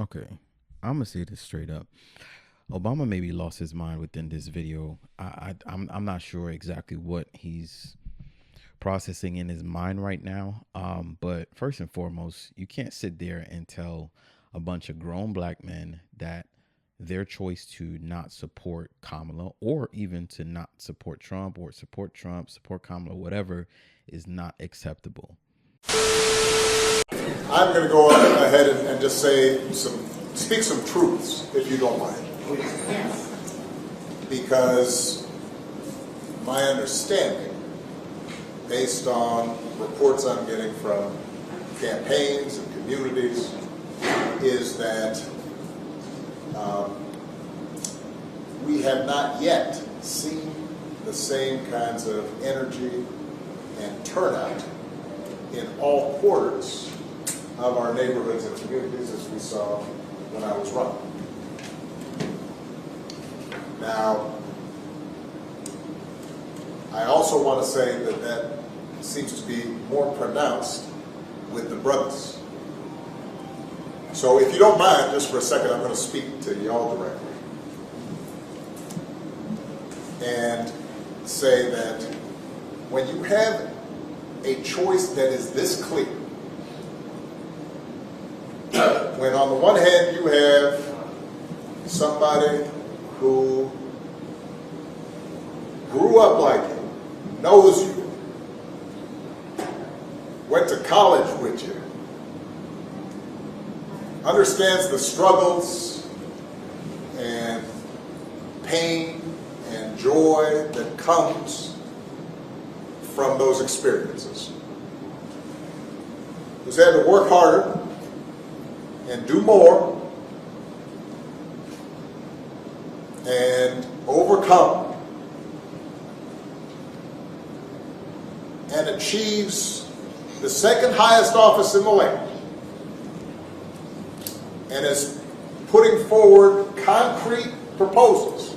Okay, I'm gonna say this straight up. Obama maybe lost his mind within this video. I'm not sure exactly what he's processing in his mind right now. But first and foremost, you can't sit there and tell a bunch of grown black men that their choice to not support Kamala or even to not support Trump or support Kamala, whatever, is not acceptable. I'm going to go ahead and just speak some truths, if you don't mind. Yes. Because my understanding, based on reports I'm getting from campaigns and communities, is that we have not yet seen the same kinds of energy and turnout in all quarters of our neighborhoods and communities as we saw when I was running. Now, I also want to say that that seems to be more pronounced with the brothers. So if you don't mind, just for a second, I'm going to speak to y'all directly and say that when you have a choice that is this clear, when on the one hand you have somebody who grew up like you, knows you, went to college with you, understands the struggles and pain and joy that comes from those experiences, who's had to work harder and do more and overcome and achieves the second highest office in the land and is putting forward concrete proposals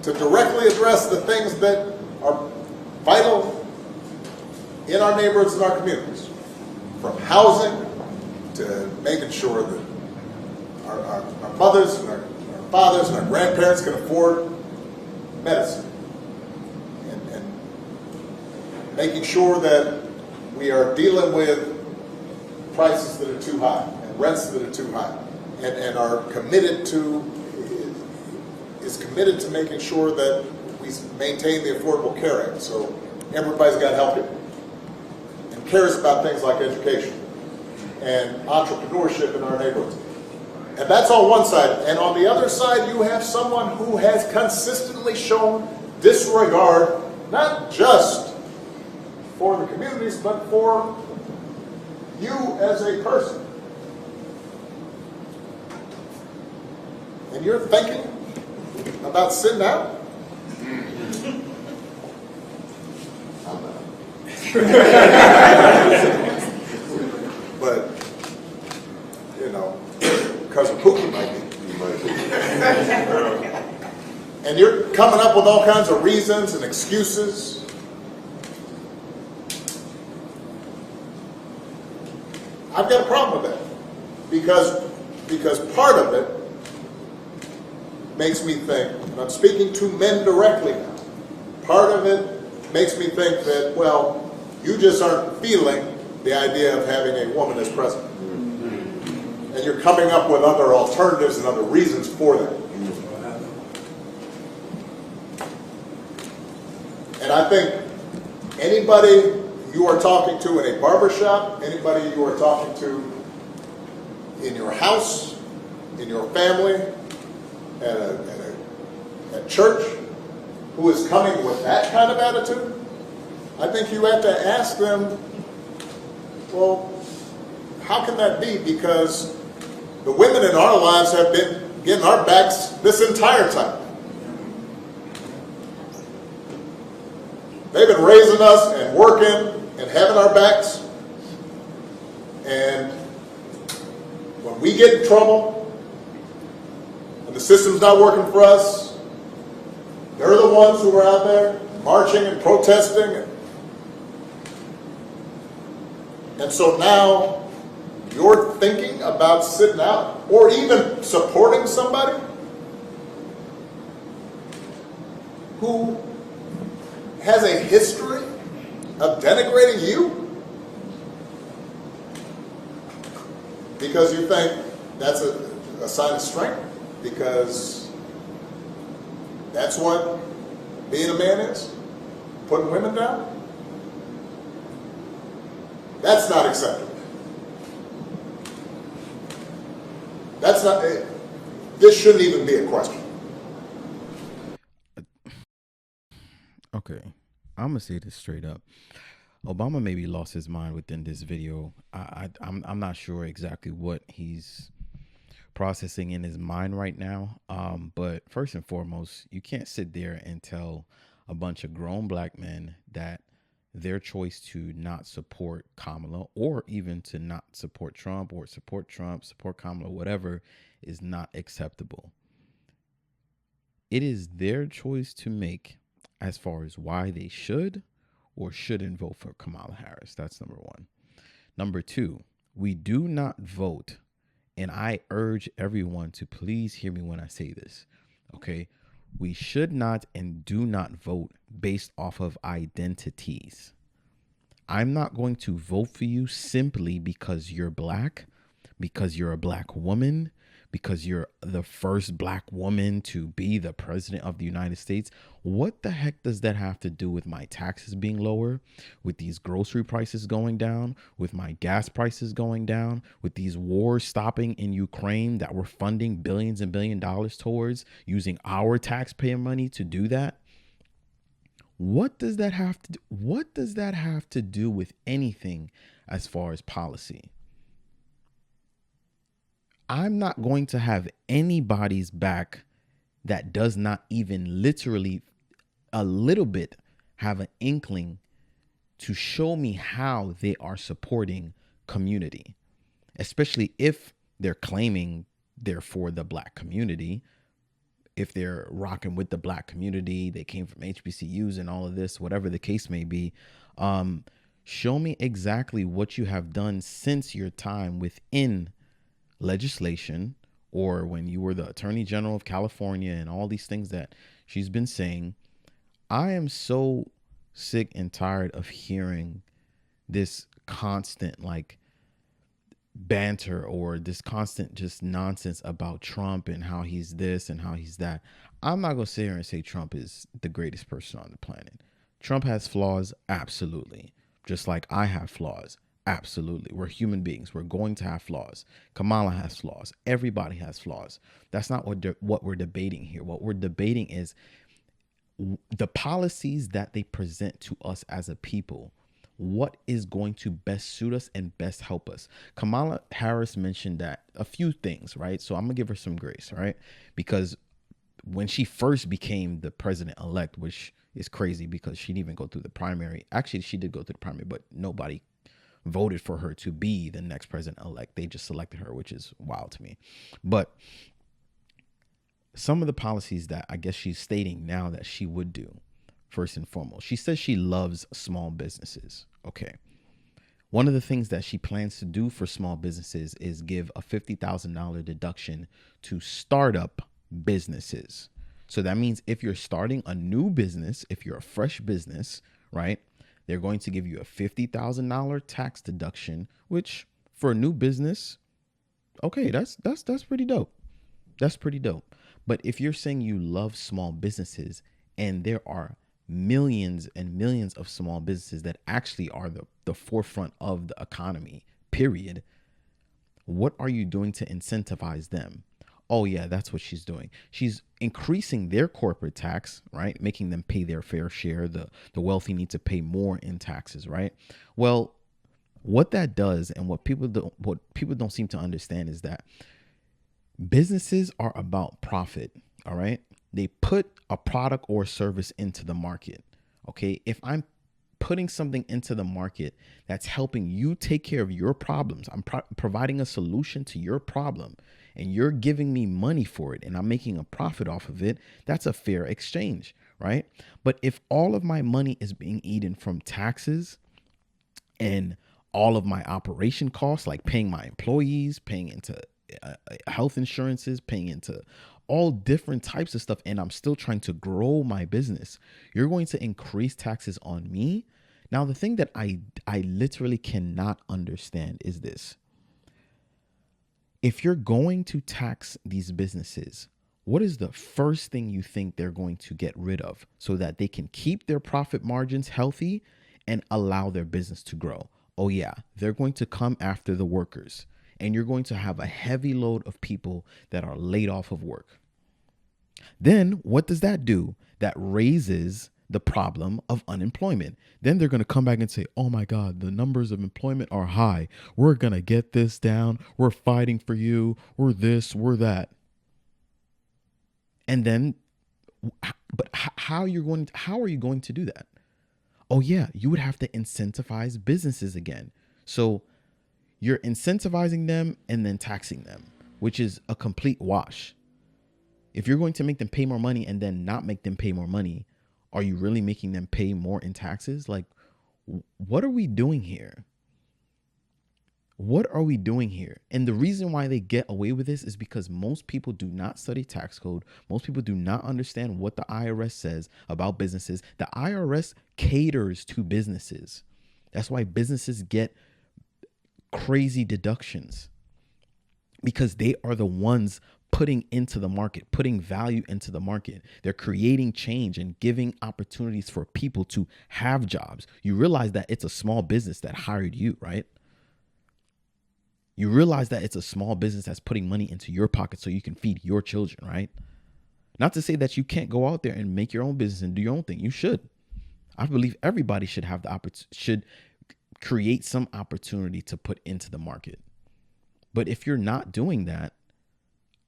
to directly address the things that are vital in our neighborhoods and our communities, from housing to making sure that our mothers and our fathers and our grandparents can afford medicine, and making sure that we are dealing with prices that are too high and rents that are too high, and are committed to making sure that we maintain the Affordable Care Act so everybody's got health care, and cares about things like education and entrepreneurship in our neighborhoods. And that's on one side. And on the other side, you have someone who has consistently shown disregard, not just for the communities, but for you as a person. And you're thinking about sitting out? I'm not. But, you know, Cousin Pookie might be. And you're coming up with all kinds of reasons and excuses. I've got a problem with that. Because part of it makes me think, and I'm speaking to men directly now, part of it makes me think that, well, you just aren't feeling the idea of having a woman as president. And you're coming up with other alternatives and other reasons for that. And I think anybody you are talking to in a barbershop, anybody you are talking to in your house, in your family, at church, who is coming with that kind of attitude, I think you have to ask them, well, how can that be? Because the women in our lives have been getting our backs this entire time. They've been raising us and working and having our backs. And when we get in trouble, and the system's not working for us, they're the ones who are out there marching and protesting. And so now you're thinking about sitting out or even supporting somebody who has a history of denigrating you because you think that's a sign of strength, because that's what being a man is, putting women down? That's not acceptable. That's not, this shouldn't even be a question. Okay, I'm gonna say this straight up. Obama maybe lost his mind within this video. I'm not sure exactly what he's processing in his mind right now. But first and foremost, you can't sit there and tell a bunch of grown black men that their choice to not support Kamala, or even to not support Trump, or support Trump, support Kamala, whatever, is not acceptable. It is their choice to make as far as why they should or shouldn't vote for Kamala Harris. That's number one. Number two, we do not vote, and I urge everyone to please hear me when I say this, okay? We should not and do not vote based off of identities. I'm not going to vote for you simply because you're black, because you're a black woman, because you're the first black woman to be the president of the United States. What the heck does that have to do with my taxes being lower, with these grocery prices going down, with my gas prices going down, with these wars stopping in Ukraine that we're funding billions and billions of dollars towards, using our taxpayer money to do that? What does that have to do? What does that have to do with anything as far as policy? I'm not going to have anybody's back that does not even literally a little bit have an inkling to show me how they are supporting community, especially if they're claiming they're for the black community. If they're rocking with the black community, they came from HBCUs and all of this, whatever the case may be. Show me exactly what you have done since your time within legislation, or when you were the Attorney General of California, and all these things that she's been saying. I am so sick and tired of hearing this constant banter, or this constant just nonsense about Trump and how he's this and how he's that. I'm not going to sit here and say Trump is the greatest person on the planet. Trump has flaws, absolutely. Just like I have flaws. Absolutely. We're human beings. We're going to have flaws. Kamala has flaws. Everybody has flaws. That's not what we're debating here. What we're debating is the policies that they present to us as a people. What is going to best suit us and best help us? Kamala Harris mentioned that a few things, right? So I'm going to give her some grace, right? Because when she first became the president-elect, which is crazy because she didn't even go through the primary. Actually, she did go through the primary, but nobody voted for her to be the next president-elect. They just selected her, which is wild to me. But some of the policies that I guess she's stating now that she would do, first and foremost, she says she loves small businesses. Okay. One of the things that she plans to do for small businesses is give a $50,000 deduction to startup businesses. So that means if you're starting a new business, if you're a fresh business, right, they're going to give you a $50,000 tax deduction, which for a new business, okay, that's pretty dope. That's pretty dope. But if you're saying you love small businesses, and there are millions and millions of small businesses that actually are the forefront of the economy, period, what are you doing to incentivize them? Oh, yeah, that's what she's doing. She's increasing their corporate tax, right? Making them pay their fair share. The wealthy need to pay more in taxes, right? Well, what that does, and what people don't seem to understand, is that businesses are about profit, all right? They put a product or service into the market, okay? If I'm putting something into the market that's helping you take care of your problems, I'm providing a solution to your problem, and you're giving me money for it, and I'm making a profit off of it, that's a fair exchange, right? But if all of my money is being eaten from taxes, and all of my operation costs, like paying my employees, paying into health insurances, paying into all different types of stuff, and I'm still trying to grow my business. You're going to increase taxes on me. Now, the thing that I literally cannot understand is this. If you're going to tax these businesses, what is the first thing you think they're going to get rid of so that they can keep their profit margins healthy and allow their business to grow? Oh, yeah, they're going to come after the workers, and you're going to have a heavy load of people that are laid off of work. Then what does that do? That raises the problem of unemployment. Then they're going to come back and say, oh my God, the numbers of employment are high. We're going to get this down. We're fighting for you. We're this, we're that. And then, but how are you going to do that? Oh yeah, you would have to incentivize businesses again. So you're incentivizing them and then taxing them, which is a complete wash. If you're going to make them pay more money and then not make them pay more money, are you really making them pay more in taxes? Like, what are we doing here? What are we doing here? And the reason why they get away with this is because most people do not study tax code. Most people do not understand what the IRS says about businesses. The IRS caters to businesses. That's why businesses get crazy deductions, because they are the ones putting into the market, putting value into the market. They're creating change and giving opportunities for people to have jobs. You realize that it's a small business that hired you, right? You realize that it's a small business that's putting money into your pocket so you can feed your children, right? Not to say that you can't go out there and make your own business and do your own thing. You should. I believe everybody should have the opportunity, should create some opportunity to put into the market. But if you're not doing that,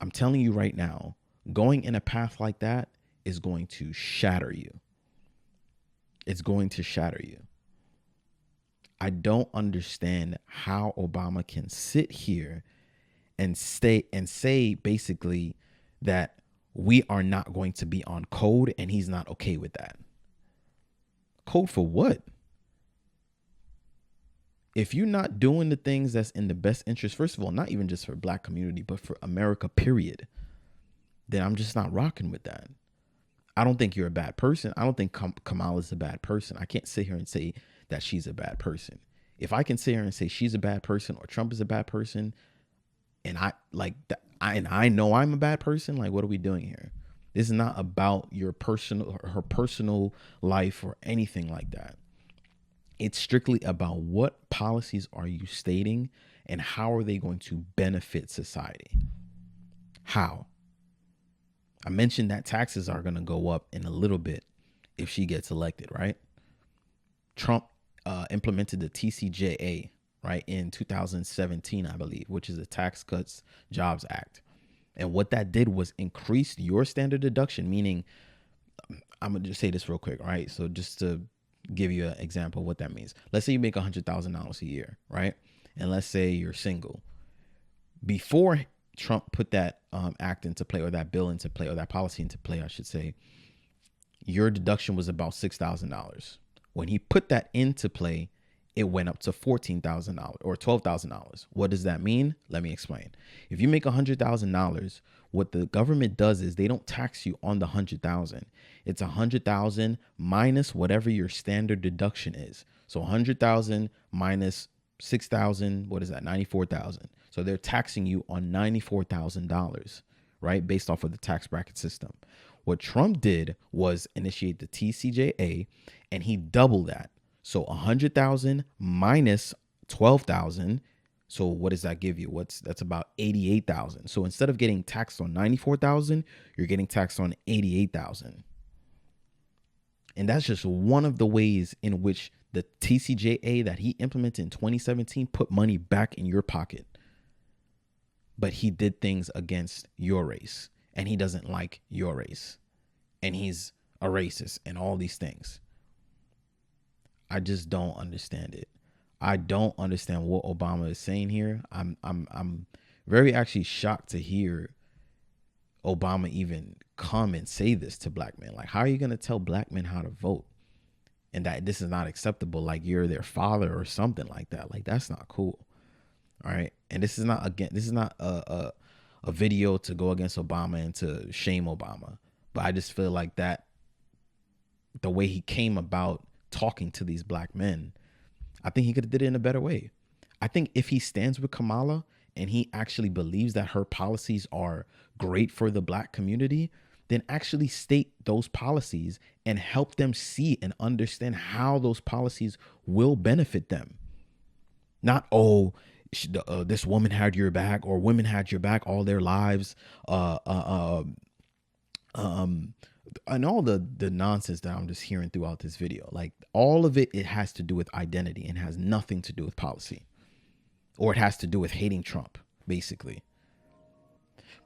I'm telling you right now, going in a path like that is going to shatter you. It's going to shatter you. I don't understand how Obama can sit here and say basically that we are not going to be on code, and he's not okay with that. Code for what? If you're not doing the things that's in the best interest, first of all, not even just for Black community, but for America, period, then I'm just not rocking with that. I don't think you're a bad person. I don't think Kamala's a bad person. I can't sit here and say that she's a bad person. If I can sit here and say she's a bad person or Trump is a bad person, and I like that, I know I'm a bad person, like, what are we doing here? This is not about your her personal life or anything like that. It's strictly about what policies are you stating and how are they going to benefit society? How? I mentioned that taxes are going to go up in a little bit if she gets elected, right? Trump implemented the TCJA, right, in 2017, I believe, which is the Tax Cuts Jobs Act. And what that did was increase your standard deduction, meaning, I'm going to just say this real quick, right? So just to give you an example of what that means. Let's say you make $100,000 a year, right? And let's say you're single. Before Trump put that act into play, or that bill into play, or that policy into play, I should say, your deduction was about $6,000. When he put that into play, it went up to $14,000 or $12,000. What does that mean? Let me explain. If you make $100,000, what the government does is they don't tax you on the $100,000. It's $100,000 minus whatever your standard deduction is. So $100,000 minus $6,000, what is that? $94,000. So they're taxing you on $94,000, right? Based off of the tax bracket system. What Trump did was initiate the TCJA, and he doubled that. So 100,000 minus 12,000. So what does that give you? That's about 88,000. So instead of getting taxed on 94,000, you're getting taxed on 88,000. And that's just one of the ways in which the TCJA that he implemented in 2017 put money back in your pocket. But he did things against your race, and he doesn't like your race, and he's a racist and all these things. I just don't understand it. I don't understand what Obama is saying here. I'm very actually shocked to hear Obama even come and say this to Black men. Like, how are you going to tell Black men how to vote? and that this is not acceptable, like you're their father or something like that. Like that's not cool. All right. And this is not, again, this is not a video to go against Obama and to shame Obama. But I just feel like that the way he came about talking to these black men, I think he could have did it in a better way. I think if he stands with Kamala and he actually believes that her policies are great for the black community, then actually state those policies and help them see and understand how those policies will benefit them. Not, oh, this woman had your back, or women had your back all their lives, and all the nonsense that I'm just hearing throughout this video. Like all of it, it has to do with identity and has nothing to do with policy, or it has to do with hating Trump, basically.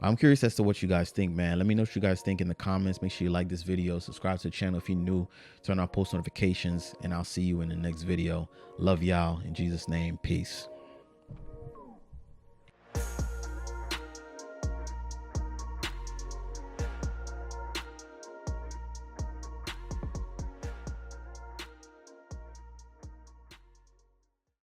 I'm curious as to what you guys think, man. Let me know what you guys think in the comments. Make sure you like this video, subscribe to the channel if you're new, turn on post notifications, and I'll see you in the next video. Love y'all. In Jesus' name, peace.